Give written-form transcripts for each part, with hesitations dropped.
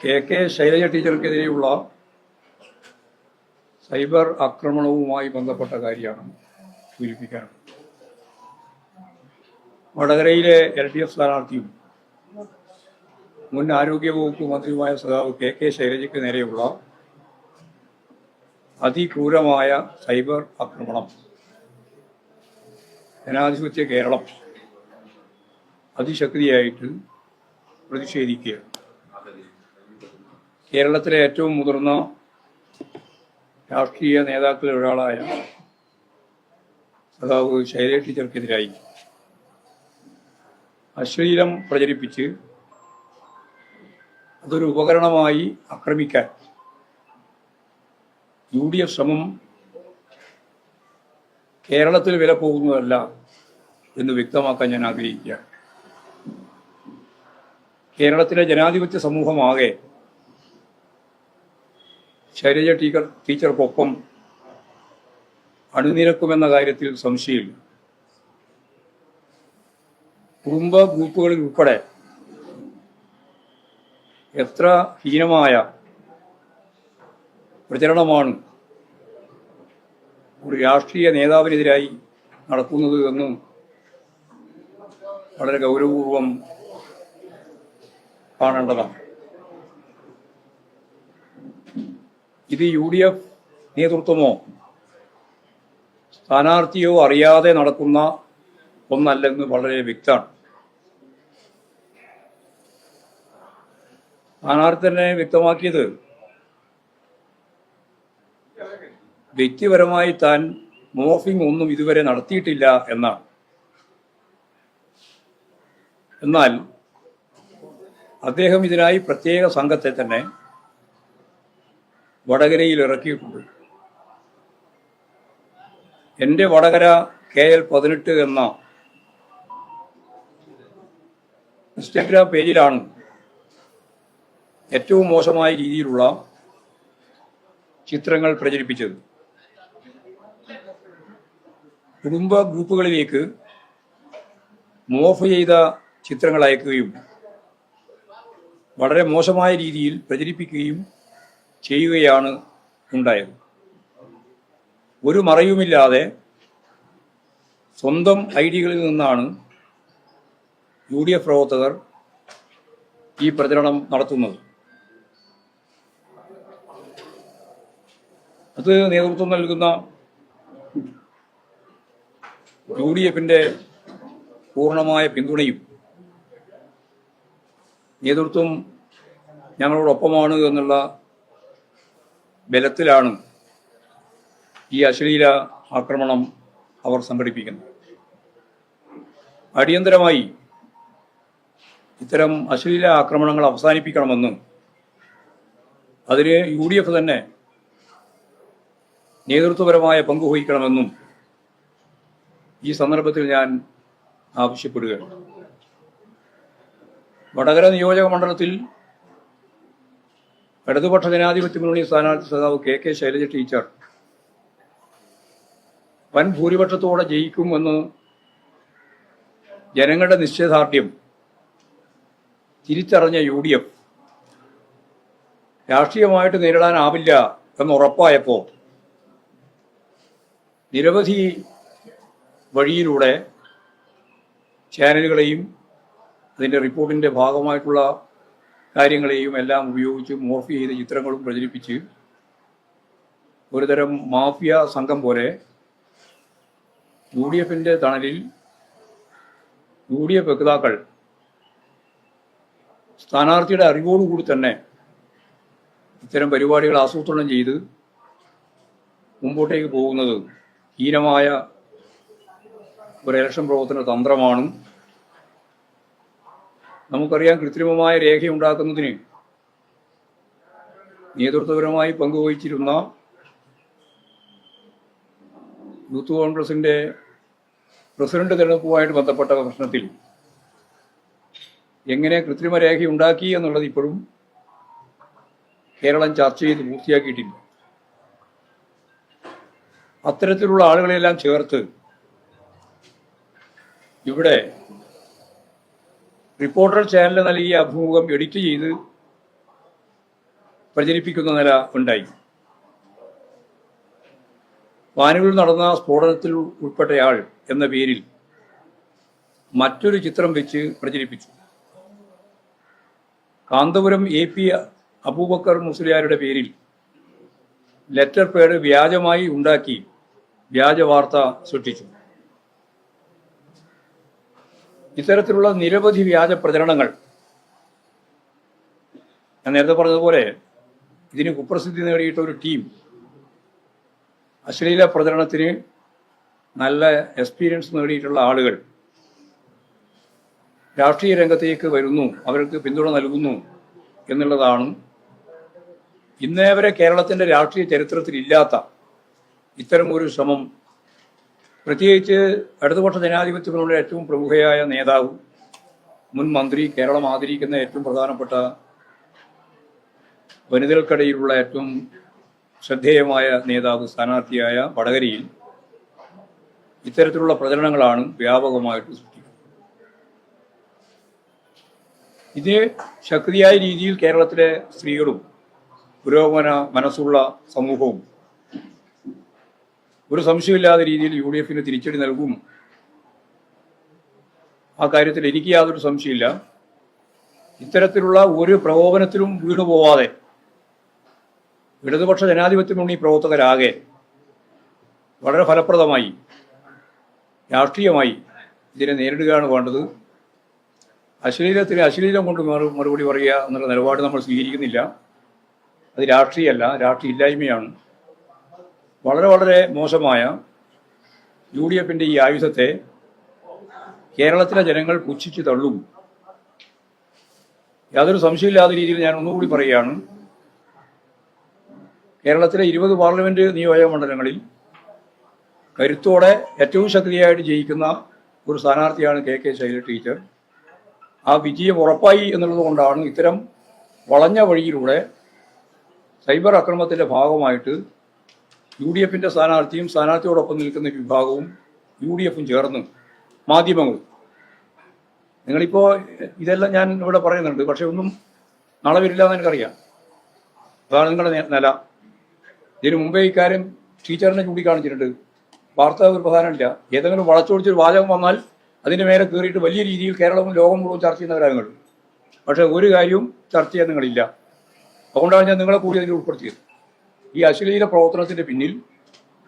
K Shailaja ടീച്ചർക്കെതിരെയുള്ള cyber ആക്രമണവുമായി ബന്ധപ്പെട്ട കാര്യമാണ് സൂചിപ്പിക്കാനുള്ളത്. വടകരയിലെ LDF സ്ഥാനാർത്ഥിയും മുൻ ആരോഗ്യവകുപ്പ് മന്ത്രിയുമായ സഖാവ് കെ ശൈലജയ്ക്ക് നേരെയുള്ള അതിക്രൂരമായ സൈബർ ആക്രമണം ജനാധിപത്യ കേരളം അതിശക്തിയായിട്ട് പ്രതിഷേധിക്കുകയാണ്. കേരളത്തിലെ ഏറ്റവും മുതിർന്ന രാഷ്ട്രീയ നേതാക്കളിൽ ഒരാളായ സഖാവ് ശൈലജ ടീച്ചർക്കെതിരായി അശ്ലീലം പ്രചരിപ്പിച്ച് അതൊരു ഉപകരണമായി ആക്രമിക്കാൻ UDF ശ്രമം കേരളത്തിൽ വില പോകുന്നതല്ല എന്ന് വ്യക്തമാക്കാൻ ഞാൻ ആഗ്രഹിക്കുകയാണ്. കേരളത്തിലെ ജനാധിപത്യ സമൂഹമാകെ ശൈലജ ടീച്ചർക്കൊപ്പം അണിനിരക്കുമെന്ന കാര്യത്തിൽ സംശയമില്ല. കുടുംബ ഗ്രൂപ്പുകളിൽ ഉൾപ്പെടെ എത്ര ഹീനമായ പ്രചരണമാണ് ഒരു രാഷ്ട്രീയ നേതാവിനെതിരായി നടക്കുന്നത് എന്നും വളരെ ഗൗരവപൂർവം കാണേണ്ടതാണ്. ഇത് UDF നേതൃത്വമോ സ്ഥാനാർത്ഥിയോ അറിയാതെ നടക്കുന്ന ഒന്നല്ലെന്ന് വളരെ വ്യക്തമാണ്. സ്ഥാനാർത്ഥി തന്നെ വ്യക്തമാക്കിയത് വ്യക്തിപരമായി താൻ മോർഫിംഗ് ഒന്നും ഇതുവരെ നടത്തിയിട്ടില്ല എന്നാണ്. എന്നാൽ അദ്ദേഹം ഇതിനായി പ്രത്യേക സംഘത്തെ തന്നെ വടകരയിൽ ഇറക്കിയിട്ടുണ്ട്. എൻ്റെ വടകര KL18 എന്ന ഇൻസ്റ്റഗ്രാം പേജിലാണ് ഏറ്റവും മോശമായ രീതിയിലുള്ള ചിത്രങ്ങൾ പ്രചരിപ്പിച്ചത്. കുടുംബ ഗ്രൂപ്പുകളിലേക്ക് മോർഫ് ചെയ്ത ചിത്രങ്ങൾ അയക്കുകയും വളരെ മോശമായ രീതിയിൽ പ്രചരിപ്പിക്കുകയും ചെയ്യുകയാണ് ഉണ്ടായത്. ഒരു മറയുമില്ലാതെ സ്വന്തം ഐഡികളിൽ നിന്നാണ് UDF പ്രവർത്തകർ ഈ പ്രചരണം നടത്തുന്നത്. അത് നേതൃത്വം നൽകുന്ന UDFന്റെ പൂർണ്ണമായ പിന്തുണയും നേതൃത്വം ഞങ്ങളോടൊപ്പമാണ് എന്നുള്ള ബലത്തിലാണ് ഈ അശ്ലീല ആക്രമണം അവർ സംഘടിപ്പിക്കുന്നത്. അടിയന്തരമായി ഇത്തരം അശ്ലീല ആക്രമണങ്ങൾ അവസാനിപ്പിക്കണമെന്നും അതിന് UDF തന്നെ നേതൃത്വപരമായ പങ്കുവഹിക്കണമെന്നും ഈ സന്ദർഭത്തിൽ ഞാൻ ആവശ്യപ്പെടുകയാണ്. വടകര നിയോജക മണ്ഡലത്തിൽ ഇടതുപക്ഷ ജനാധിപത്യ മുന്നണി സ്ഥാനാർത്ഥി സഖാവ് കെ ശൈലജ ടീച്ചർ വൻ ഭൂരിപക്ഷത്തോടെ ജയിക്കുമെന്ന് ജനങ്ങളുടെ നിശ്ചയദാർഢ്യം തിരിച്ചറിഞ്ഞ UDF രാഷ്ട്രീയമായിട്ട് നേരിടാനാവില്ല എന്നുറപ്പായപ്പോൾ നിരവധി വഴിയിലൂടെ ചാനലുകളെയും അതിൻ്റെ റിപ്പോർട്ടിൻ്റെ ഭാഗമായിട്ടുള്ള കാര്യങ്ങളെയും എല്ലാം ഉപയോഗിച്ച് മോർഫ് ചെയ്ത ചിത്രങ്ങളും പ്രചരിപ്പിച്ച് ഒരുതരം മാഫിയ സംഘം പോലെ UDFന്റെ തണലിൽ UDF വക്താക്കൾ സ്ഥാനാർത്ഥിയുടെ അറിവോടുകൂടി തന്നെ ഇത്തരം പരിപാടികൾ ആസൂത്രണം ചെയ്ത് മുമ്പോട്ടേക്ക് പോകുന്നത് ഹീനമായ ഒരു ഇലക്ഷൻ പ്രവർത്തന തന്ത്രമാണ്. നമുക്കറിയാം, കൃത്രിമമായ രേഖയുണ്ടാക്കുന്നതിന് നേതൃത്വപരമായി പങ്കുവഹിച്ചിരുന്ന യൂത്ത് കോൺഗ്രസിന്റെ പ്രസിഡന്റ് തെരഞ്ഞെടുപ്പുമായിട്ട് ബന്ധപ്പെട്ട പ്രശ്നത്തിൽ എങ്ങനെ കൃത്രിമ രേഖയുണ്ടാക്കി എന്നുള്ളത് ഇപ്പോഴും കേരളം ചർച്ച ചെയ്ത് പൂർത്തിയാക്കിയിട്ടില്ല. അത്തരത്തിലുള്ള ആളുകളെല്ലാം ചേർത്ത് ഇവിടെ റിപ്പോർട്ടർ ചാനൽ നൽകിയ അഭിമുഖം എഡിറ്റ് ചെയ്ത് പ്രചരിപ്പിക്കുന്ന നില ഉണ്ടായി. പാനൂരിൽ നടന്ന സ്ഫോടനത്തിൽ ഉൾപ്പെട്ടയാൾ എന്ന പേരിൽ മറ്റൊരു ചിത്രം വെച്ച് പ്രചരിപ്പിച്ചു. കാന്തപുരം AP അബൂബക്കർ മുസ്ലിയാരുടെ പേരിൽ ലെറ്റർ പേഡ് വ്യാജമായി ഉണ്ടാക്കി വ്യാജ വാർത്ത സൃഷ്ടിച്ചു. ഇത്തരത്തിലുള്ള നിരവധി വ്യാജ പ്രചരണങ്ങൾ, ഞാൻ നേരത്തെ പറഞ്ഞതുപോലെ ഇതിന് കുപ്രസിദ്ധി നേടിയിട്ട ഒരു ടീം, അശ്ലീല പ്രചരണത്തിന് നല്ല എക്സ്പീരിയൻസ് നേടിയിട്ടുള്ള ആളുകൾ രാഷ്ട്രീയ രംഗത്തേക്ക് വരുന്നു, അവർക്ക് പിന്തുണ നൽകുന്നു എന്നുള്ളതാണ് ഇന്നേ വരെ കേരളത്തിൻ്റെ രാഷ്ട്രീയ ചരിത്രത്തിൽ ഇല്ലാത്ത ഇത്തരം ഒരു ശ്രമം. പ്രത്യേകിച്ച് ഇടതുപക്ഷ ജനാധിപത്യങ്ങളുടെ ഏറ്റവും പ്രമുഖയായ നേതാവ്, മുൻ മന്ത്രി, കേരളം ആദരിക്കുന്ന ഏറ്റവും പ്രധാനപ്പെട്ട വനിതകൾക്കിടയിലുള്ള ഏറ്റവും ശ്രദ്ധേയമായ നേതാവ് സ്ഥാനാർത്ഥിയായ വടകരയിൽ ഇത്തരത്തിലുള്ള പ്രചരണങ്ങളാണ് വ്യാപകമായിട്ട് സൃഷ്ടിക്കുന്നത്. ഇത് ശക്തിയായ രീതിയിൽ കേരളത്തിലെ സ്ത്രീകളും പുരോഗമന മനസ്സുള്ള സമൂഹവും ഒരു സംശയമില്ലാത്ത രീതിയിൽ UDFന് തിരിച്ചടി നൽകും. ആ കാര്യത്തിൽ എനിക്ക് യാതൊരു സംശയമില്ല. ഇത്തരത്തിലുള്ള ഒരു പ്രകോപനത്തിലും വീണുപോവാതെ ഇടതുപക്ഷ ജനാധിപത്യ മുന്നണി പ്രവർത്തകരാകെ വളരെ ഫലപ്രദമായി രാഷ്ട്രീയമായി ഇതിനെ നേരിടുകയാണ് വേണ്ടത്. അശ്ലീലത്തിന് അശ്ലീലം കൊണ്ട് മറുപടി പറയുക എന്നുള്ള നിലപാട് നമ്മൾ സ്വീകരിക്കുന്നില്ല. അത് രാഷ്ട്രീയമല്ല, രാഷ്ട്രീയ ഇല്ലായ്മയാണ്. വളരെ വളരെ മോശമായ UDFന്റെ ഈ ആയുധത്തെ കേരളത്തിലെ ജനങ്ങൾ പുച്ഛിച്ചു തള്ളും. യാതൊരു സംശയമില്ലാത്ത രീതിയിൽ ഞാൻ ഒന്നുകൂടി പറയുകയാണ്, കേരളത്തിലെ 20 പാർലമെന്റ് നിയോജക മണ്ഡലങ്ങളിൽ കരുത്തോടെ ഏറ്റവും ശക്തിയായിട്ട് ജയിക്കുന്ന ഒരു സ്ഥാനാർത്ഥിയാണ് KK ശൈലജ ടീച്ചർ. ആ വിജയം ഉറപ്പായി എന്നുള്ളത് കൊണ്ടാണ് ഇത്തരം വളഞ്ഞ വഴിയിലൂടെ സൈബർ ആക്രമണത്തിൻ്റെ ഭാഗമായിട്ട് UDFന്റെ സ്ഥാനാർത്ഥിയും സ്ഥാനാർത്ഥിയോടൊപ്പം നിൽക്കുന്ന വിഭാഗവും UDFും ചേർന്ന് മാധ്യമങ്ങൾ, നിങ്ങളിപ്പോൾ ഇതെല്ലാം ഞാൻ ഇവിടെ പറയുന്നുണ്ട്, പക്ഷെ ഒന്നും നാളെ വരില്ല എന്ന് എനിക്കറിയാം. അതാണ് നിങ്ങളുടെ നില. ഇതിനു മുമ്പേ ഇക്കാര്യം ടീച്ചറിനെ ചൂണ്ടിക്കാണിച്ചിട്ടുണ്ട്. വാർത്ത ഒരു പ്രധാനമില്ല. ഏതെങ്കിലും വളച്ചൊടിച്ചൊരു വാചകം വന്നാൽ അതിൻ്റെ മേലെ കയറിയിട്ട് വലിയ രീതിയിൽ കേരളവും ലോകം മുഴുവൻ ചർച്ച ചെയ്യുന്നവരാണ് നിങ്ങൾ. പക്ഷേ ഒരു കാര്യവും ചർച്ച ചെയ്യാൻ നിങ്ങളില്ല. അതുകൊണ്ടാണ് ഞാൻ നിങ്ങളെ കൂടി അതിൽ ഉൾപ്പെടുത്തിയത്. ഈ അശ്ലീല പ്രവർത്തനത്തിൻ്റെ പിന്നിൽ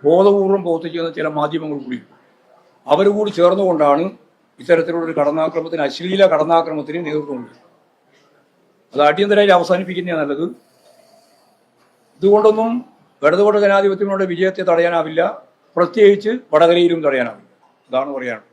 ബോധപൂർവം പ്രവർത്തിക്കുന്ന ചില മാധ്യമങ്ങൾ കൂടി, അവർ കൂടി ചേർന്നുകൊണ്ടാണ് ഇത്തരത്തിലുള്ളൊരു കടന്നാക്രമണത്തിന്, അശ്ലീല കടന്നാക്രമണത്തിന് നേതൃത്വം കൊടുക്കുന്നത്. അത് അടിയന്തരമായി അവസാനിപ്പിക്കുന്നതാണ് നല്ലത്. ഇതുകൊണ്ടൊന്നും ഇടതുപക്ഷ ജനാധിപത്യങ്ങളുടെ വിജയത്തെ തടയാനാവില്ല, പ്രത്യേകിച്ച് വടകരയിലും തടയാനാവില്ല. അതാണ് പറയാനുള്ളത്.